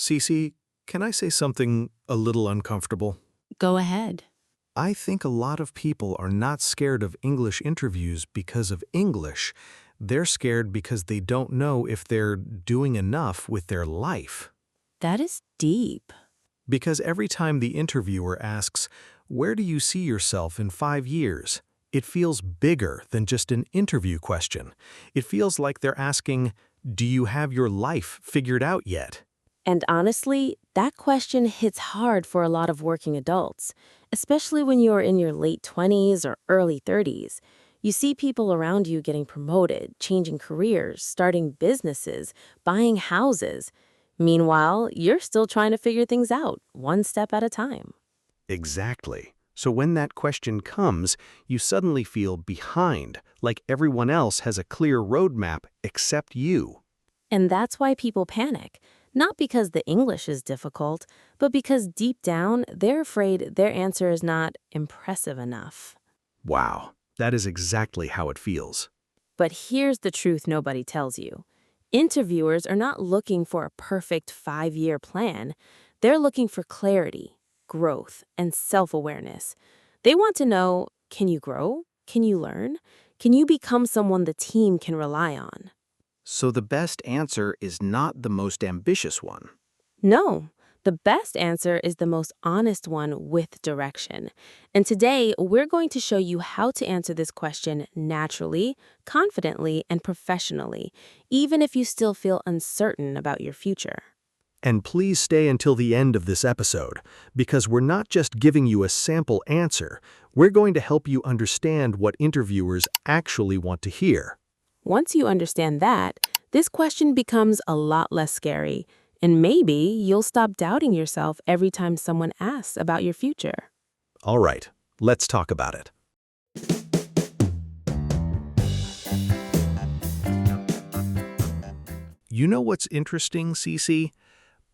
Cece, can I say something a little uncomfortable? Go ahead. I think a lot of people are not scared of English interviews because of English. They're scared because they don't know if they're doing enough with their life. That is deep. Because every time the interviewer asks, "Where do you see yourself in 5 years?" it feels bigger than just an interview question. It feels like they're asking, "Do you have your life figured out yet?" And honestly, that question hits hard for a lot of working adults, especially when you're in your late 20s or early 30s. You see people around you getting promoted, changing careers, starting businesses, buying houses. Meanwhile, you're still trying to figure things out, one step at a time. Exactly. So when that question comes, you suddenly feel behind, like everyone else has a clear roadmap except you. And that's why people panic. Not because the English is difficult, but because deep down, they're afraid their answer is not impressive enough. Wow, that is exactly how it feels. But here's the truth nobody tells you. Interviewers are not looking for a perfect 5-year plan. They're looking for clarity, growth, and self-awareness. They want to know, can you grow? Can you learn? Can you become someone the team can rely on? So the best answer is not the most ambitious one. No, the best answer is the most honest one with direction. And today, we're going to show you how to answer this question naturally, confidently, and professionally, even if you still feel uncertain about your future. And please stay until the end of this episode, because we're not just giving you a sample answer, we're going to help you understand what interviewers actually want to hear. Once you understand that, this question becomes a lot less scary, and maybe you'll stop doubting yourself every time someone asks about your future. All right, let's talk about it. You know what's interesting, Cece?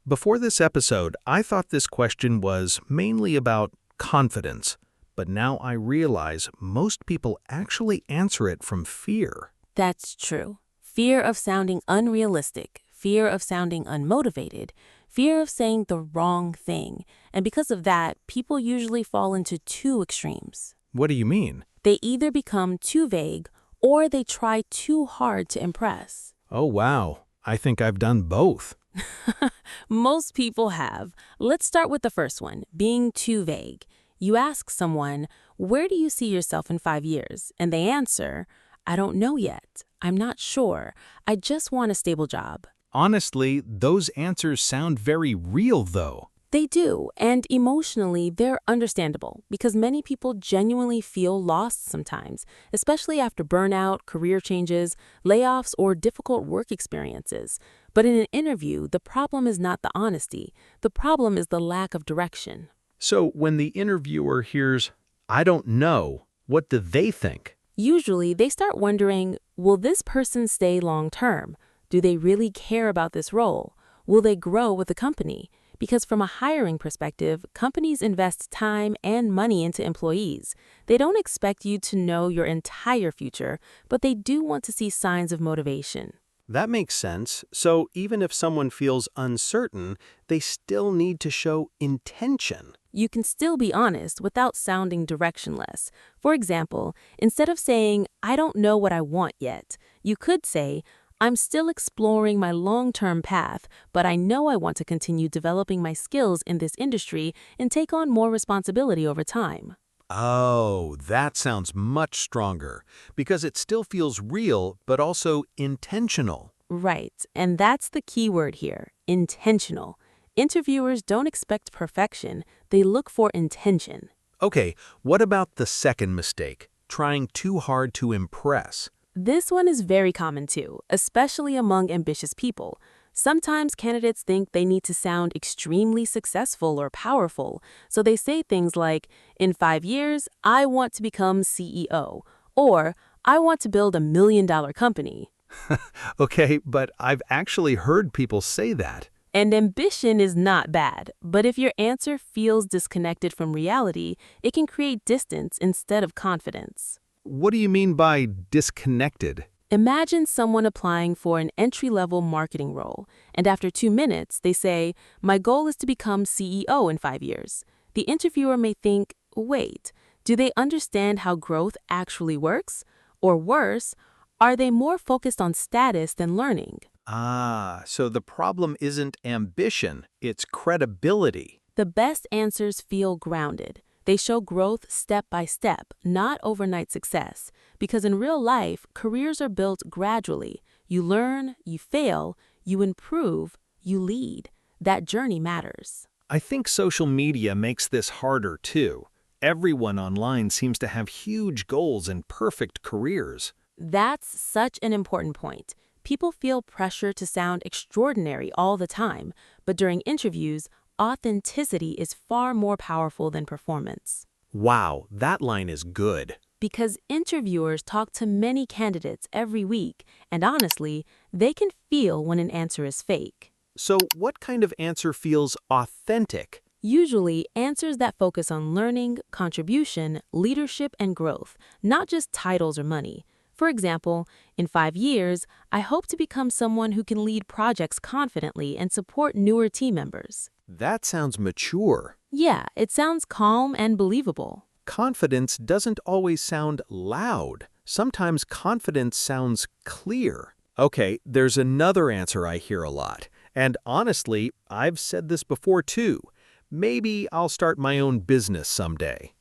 Before this episode, I thought this question was mainly about confidence, but now I realize most people actually answer it from fear. That's true. Fear of sounding unrealistic, fear of sounding unmotivated, fear of saying the wrong thing. And because of that, people usually fall into two extremes. What do you mean? They either become too vague or they try too hard to impress. Oh, wow. I think I've done both. Most people have. Let's start with the first one, being too vague. You ask someone, where do you see yourself in 5 years? And they answer, I don't know yet. I'm not sure. I just want a stable job. Honestly, those answers sound very real, though. They do, and emotionally, they're understandable because many people genuinely feel lost sometimes, especially after burnout, career changes, layoffs, or difficult work experiences. But in an interview, the problem is not the honesty. The problem is the lack of direction. So when the interviewer hears, "I don't know," what do they think? Usually, they start wondering, will this person stay long term? Do they really care about this role? Will they grow with the company? Because from a hiring perspective, companies invest time and money into employees. They don't expect you to know your entire future, but they do want to see signs of motivation. That makes sense. So even if someone feels uncertain, they still need to show intention. You can still be honest without sounding directionless. For example, instead of saying, I don't know what I want yet, you could say, I'm still exploring my long-term path, but I know I want to continue developing my skills in this industry and take on more responsibility over time. Oh, that sounds much stronger, because it still feels real, but also intentional. Right, and that's the key word here, intentional. Interviewers don't expect perfection, they look for intention. Okay, what about the second mistake, trying too hard to impress? This one is very common too, especially among ambitious people. Sometimes candidates think they need to sound extremely successful or powerful, so they say things like, in 5 years, I want to become CEO, or I want to build $1 million company. Okay, but I've actually heard people say that. And ambition is not bad, but if your answer feels disconnected from reality, it can create distance instead of confidence. What do you mean by disconnected? Imagine someone applying for an entry-level marketing role, and after 2 minutes, they say, "My goal is to become CEO in 5 years." The interviewer may think, wait, do they understand how growth actually works? Or worse, are they more focused on status than learning? Ah, so the problem isn't ambition, it's credibility. The best answers feel grounded. They show growth step by step, not overnight success. Because in real life, careers are built gradually. You learn, you fail, you improve, you lead. That journey matters. I think social media makes this harder too. Everyone online seems to have huge goals and perfect careers. That's such an important point. People feel pressure to sound extraordinary all the time, but during interviews, authenticity is far more powerful than performance. Wow, that line is good. Because interviewers talk to many candidates every week, and honestly, they can feel when an answer is fake. So, what kind of answer feels authentic? Usually, answers that focus on learning, contribution, leadership, and growth, not just titles or money. For example, in 5 years, I hope to become someone who can lead projects confidently and support newer team members. That sounds mature. Yeah, it sounds calm and believable. Confidence doesn't always sound loud. Sometimes confidence sounds clear. Okay, there's another answer I hear a lot. And honestly, I've said this before too. Maybe I'll start my own business someday.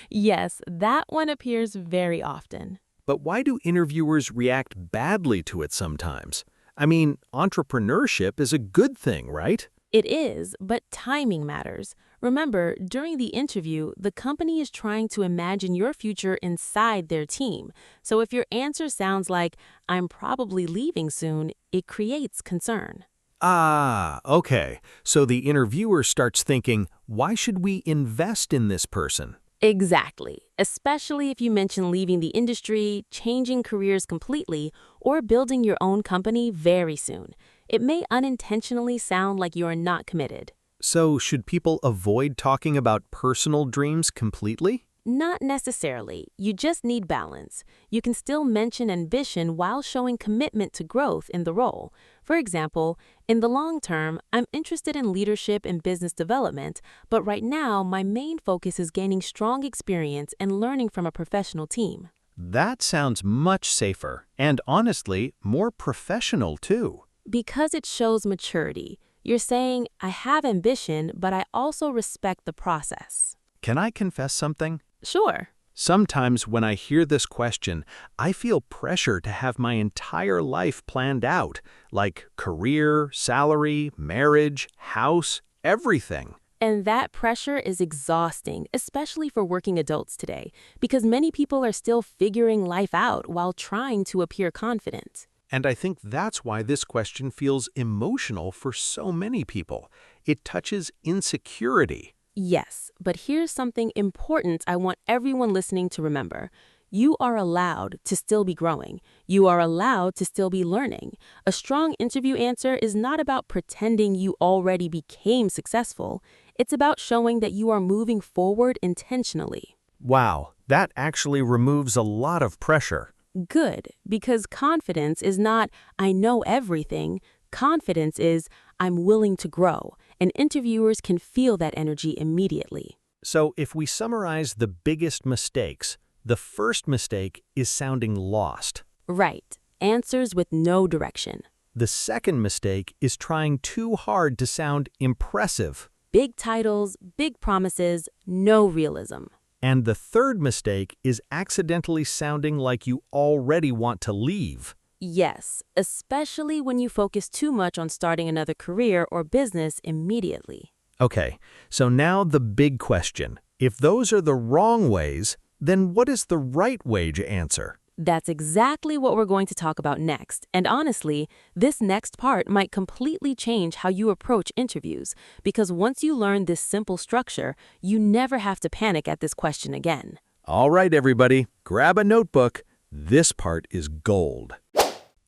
Yes, that one appears very often. But why do interviewers react badly to it sometimes? I mean, entrepreneurship is a good thing, right? It is, but timing matters. Remember, during the interview, the company is trying to imagine your future inside their team. So if your answer sounds like, "I'm probably leaving soon," it creates concern. Ah, okay. So the interviewer starts thinking, why should we invest in this person? Exactly, especially if you mention leaving the industry, changing careers completely, or building your own company very soon. It may unintentionally sound like you are not committed. So should people avoid talking about personal dreams completely? Not necessarily. You just need balance. You can still mention ambition while showing commitment to growth in the role. For example, in the long term, I'm interested in leadership and business development, but right now my main focus is gaining strong experience and learning from a professional team. That sounds much safer and honestly, more professional too. Because it shows maturity. You're saying, "I have ambition, but I also respect the process." Can I confess something? Sure. Sometimes when I hear this question, I feel pressure to have my entire life planned out, like career, salary, marriage, house, everything. And that pressure is exhausting, especially for working adults today, because many people are still figuring life out while trying to appear confident. And I think that's why this question feels emotional for so many people. It touches insecurity. Yes, but here's something important I want everyone listening to remember. You are allowed to still be growing. You are allowed to still be learning. A strong interview answer is not about pretending you already became successful. It's about showing that you are moving forward intentionally. Wow, that actually removes a lot of pressure. Good, because confidence is not, "I know everything." Confidence is, "I'm willing to grow," and interviewers can feel that energy immediately. So if we summarize the biggest mistakes, the first mistake is sounding lost. Right. Answers with no direction. The second mistake is trying too hard to sound impressive. Big titles, big promises, no realism. And the third mistake is accidentally sounding like you already want to leave. Yes, especially when you focus too much on starting another career or business immediately. Okay, so now the big question. If those are the wrong ways, then what is the right way to answer? That's exactly what we're going to talk about next. And honestly, this next part might completely change how you approach interviews, because once you learn this simple structure, you never have to panic at this question again. All right, everybody, grab a notebook. This part is gold.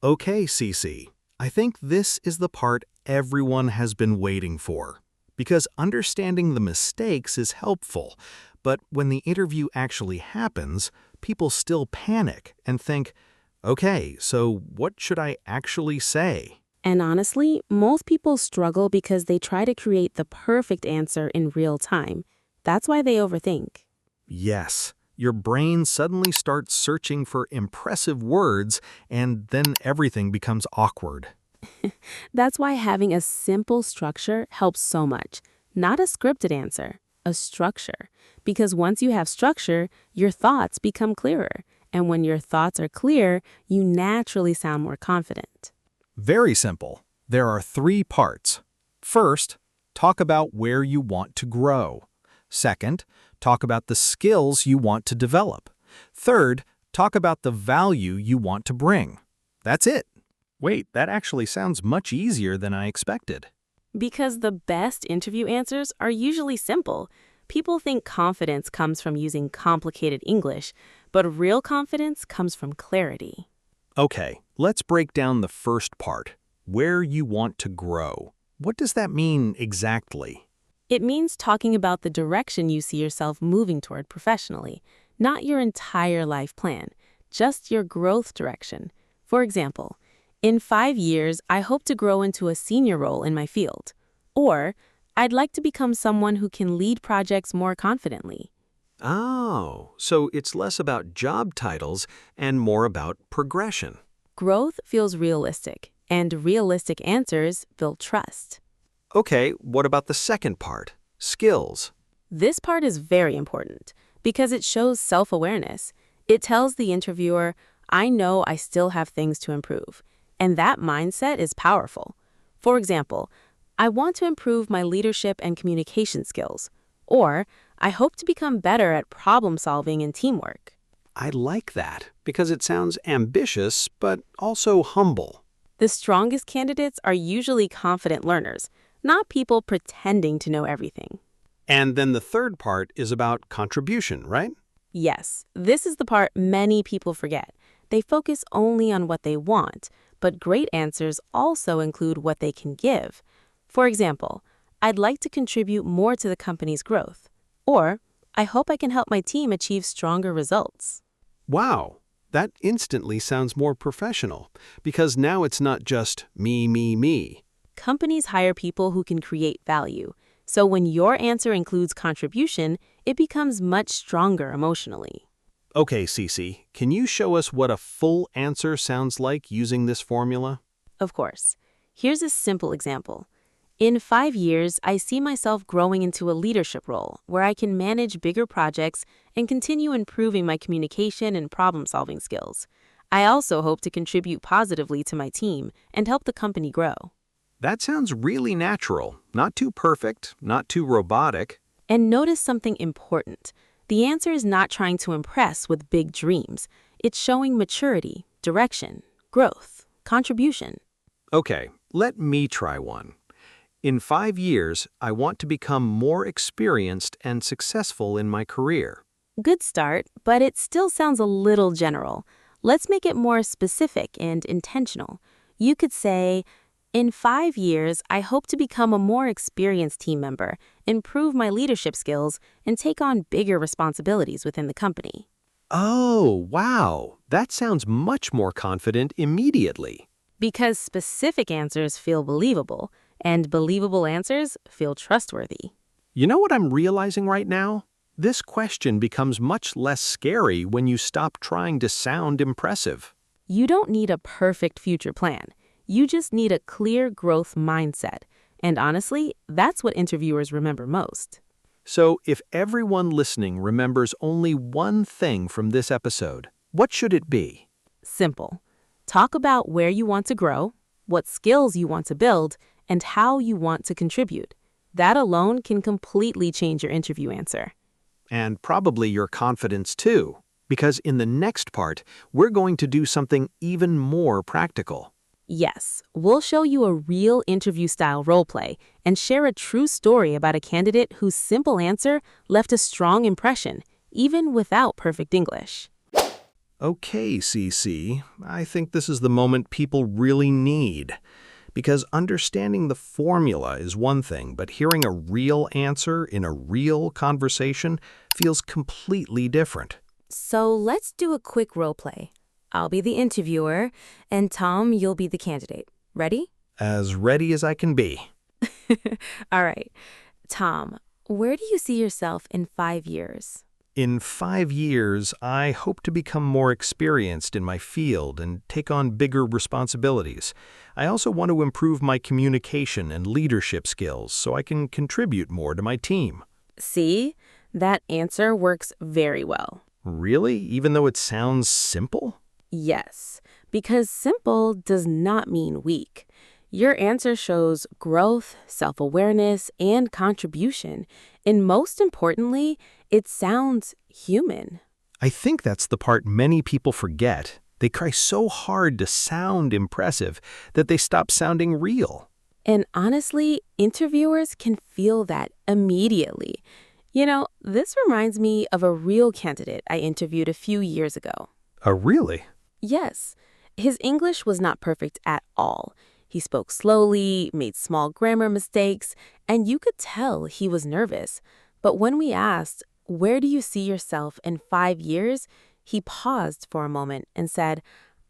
Okay, Cece, I think this is the part everyone has been waiting for. Because understanding the mistakes is helpful, but when the interview actually happens, people still panic and think, Okay, so what should I actually say? And honestly, most people struggle because they try to create the perfect answer in real time. That's why they overthink. Yes, your brain suddenly starts searching for impressive words, and then everything becomes awkward. That's why having a simple structure helps so much. Not a scripted answer, a structure. Because once you have structure, your thoughts become clearer. And when your thoughts are clear, you naturally sound more confident. Very simple. There are 3 parts. First, talk about where you want to grow. Second, talk about the skills you want to develop. Third, talk about the value you want to bring. That's it. Wait, that actually sounds much easier than I expected. Because the best interview answers are usually simple. People think confidence comes from using complicated English, but real confidence comes from clarity. Okay, let's break down the first part. Where you want to grow. What does that mean exactly? It means talking about the direction you see yourself moving toward professionally, not your entire life plan, just your growth direction. For example, in 5 years, I hope to grow into a senior role in my field. Or, I'd like to become someone who can lead projects more confidently. Oh, so it's less about job titles and more about progression. Growth feels realistic, and realistic answers build trust. Okay, what about the second part? Skills. This part is very important because it shows self-awareness. It tells the interviewer, I know I still have things to improve. And that mindset is powerful. For example, I want to improve my leadership and communication skills. Or, I hope to become better at problem solving and teamwork. I like that because it sounds ambitious but also humble. The strongest candidates are usually confident learners, not people pretending to know everything. And then the third part is about contribution, right? Yes, this is the part many people forget. They focus only on what they want, but great answers also include what they can give. For example, I'd like to contribute more to the company's growth. Or, I hope I can help my team achieve stronger results. Wow, that instantly sounds more professional because now it's not just me, me, me. Companies hire people who can create value. So when your answer includes contribution, it becomes much stronger emotionally. Okay, Cece, can you show us what a full answer sounds like using this formula? Of course. Here's a simple example. In 5 years, I see myself growing into a leadership role where I can manage bigger projects and continue improving my communication and problem-solving skills. I also hope to contribute positively to my team and help the company grow. That sounds really natural, not too perfect, not too robotic. And notice something important. The answer is not trying to impress with big dreams. It's showing maturity, direction, growth, contribution. Okay, let me try one. In 5 years, I want to become more experienced and successful in my career. Good start, but it still sounds a little general. Let's make it more specific and intentional. You could say, in 5 years, I hope to become a more experienced team member, improve my leadership skills, and take on bigger responsibilities within the company. Oh, wow. That sounds much more confident immediately. Because specific answers feel believable, and believable answers feel trustworthy. You know what I'm realizing right now? This question becomes much less scary when you stop trying to sound impressive. You don't need a perfect future plan. You just need a clear growth mindset. And honestly, that's what interviewers remember most. So, if everyone listening remembers only one thing from this episode, what should it be? Simple. Talk about where you want to grow, what skills you want to build, and how you want to contribute. That alone can completely change your interview answer. And probably your confidence too, because in the next part, we're going to do something even more practical. Yes, we'll show you a real interview-style role play and share a true story about a candidate whose simple answer left a strong impression, even without perfect English. Okay, CC, I think this is the moment people really need. Because understanding the formula is one thing, but hearing a real answer in a real conversation feels completely different. So let's do a quick role play. I'll be the interviewer, and Tom, you'll be the candidate. Ready? As ready as I can be. All right. Tom, where do you see yourself in 5 years? In 5 years, I hope to become more experienced in my field and take on bigger responsibilities. I also want to improve my communication and leadership skills so I can contribute more to my team. See, that answer works very well. Really? Even though it sounds simple? Yes, because simple does not mean weak. Your answer shows growth, self-awareness, and contribution. And most importantly, it sounds human. I think that's the part many people forget. They try so hard to sound impressive that they stop sounding real. And honestly, interviewers can feel that immediately. This reminds me of a real candidate I interviewed a few years ago. Really? Yes, his English was not perfect at all. He spoke slowly, made small grammar mistakes, and you could tell he was nervous. But when we asked, "Where do you see yourself in 5 years?" he paused for a moment and said,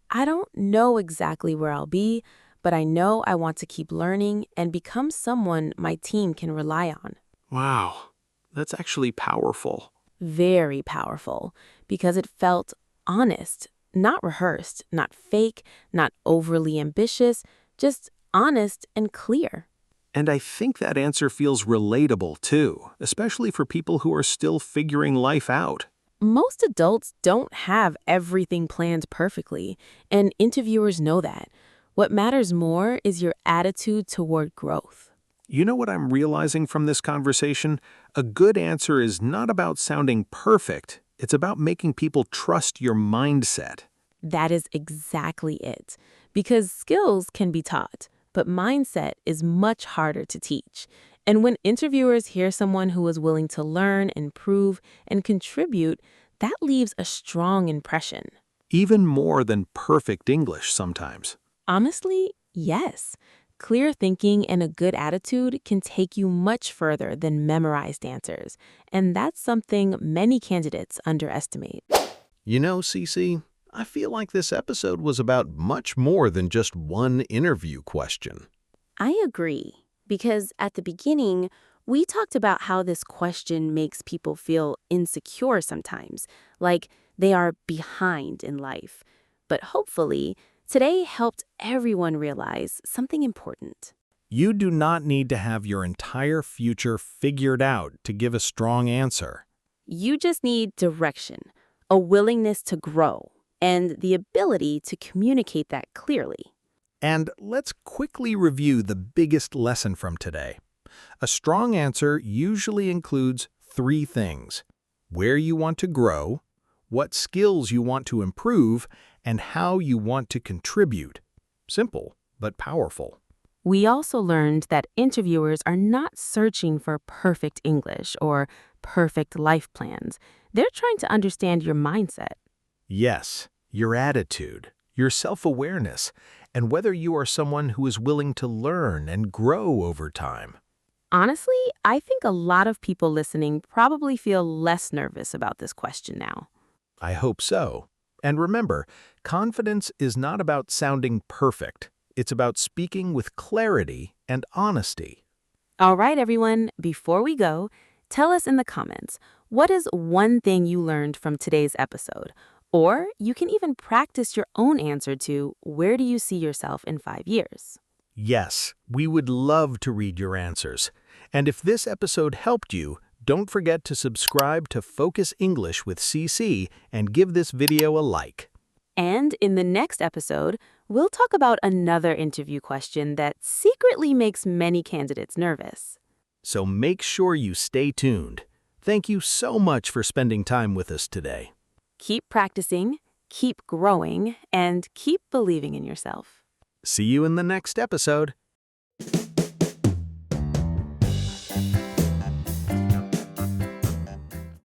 "I don't know exactly where I'll be, but I know I want to keep learning and become someone my team can rely on." Wow, that's actually powerful. Very powerful, because it felt honest, not rehearsed, not fake, not overly ambitious, just honest and clear. And I think that answer feels relatable too, especially for people who are still figuring life out. Most adults don't have everything planned perfectly, and interviewers know that. What matters more is your attitude toward growth. You know what I'm realizing from this conversation? A good answer is not about sounding perfect. It's about making people trust your mindset. That is exactly it. Because skills can be taught, but mindset is much harder to teach. And when interviewers hear someone who is willing to learn, improve, and contribute, that leaves a strong impression. Even more than perfect English sometimes. Honestly, yes. Clear thinking and a good attitude can take you much further than memorized answers. And that's something many candidates underestimate. You know, Cece, I feel like this episode was about much more than just one interview question. I agree, because at the beginning, we talked about how this question makes people feel insecure sometimes, like they are behind in life. But hopefully, today helped everyone realize something important. You do not need to have your entire future figured out to give a strong answer. You just need direction, a willingness to grow, and the ability to communicate that clearly. And let's quickly review the biggest lesson from today. A strong answer usually includes 3 things: where you want to grow, what skills you want to improve, and how you want to contribute. Simple, but powerful. We also learned that interviewers are not searching for perfect English or perfect life plans. They're trying to understand your mindset. Yes, your attitude, your self-awareness, and whether you are someone who is willing to learn and grow over time. Honestly, I think a lot of people listening probably feel less nervous about this question now. I hope so. And remember, confidence is not about sounding perfect. It's about speaking with clarity and honesty. All right, everyone, before we go, tell us in the comments, what is one thing you learned from today's episode? Or you can even practice your own answer to, where do you see yourself in 5 years? Yes, we would love to read your answers. And if this episode helped you, don't forget to subscribe to Focus English with CC and give this video a like. And in the next episode, we'll talk about another interview question that secretly makes many candidates nervous. So make sure you stay tuned. Thank you so much for spending time with us today. Keep practicing, keep growing, and keep believing in yourself. See you in the next episode.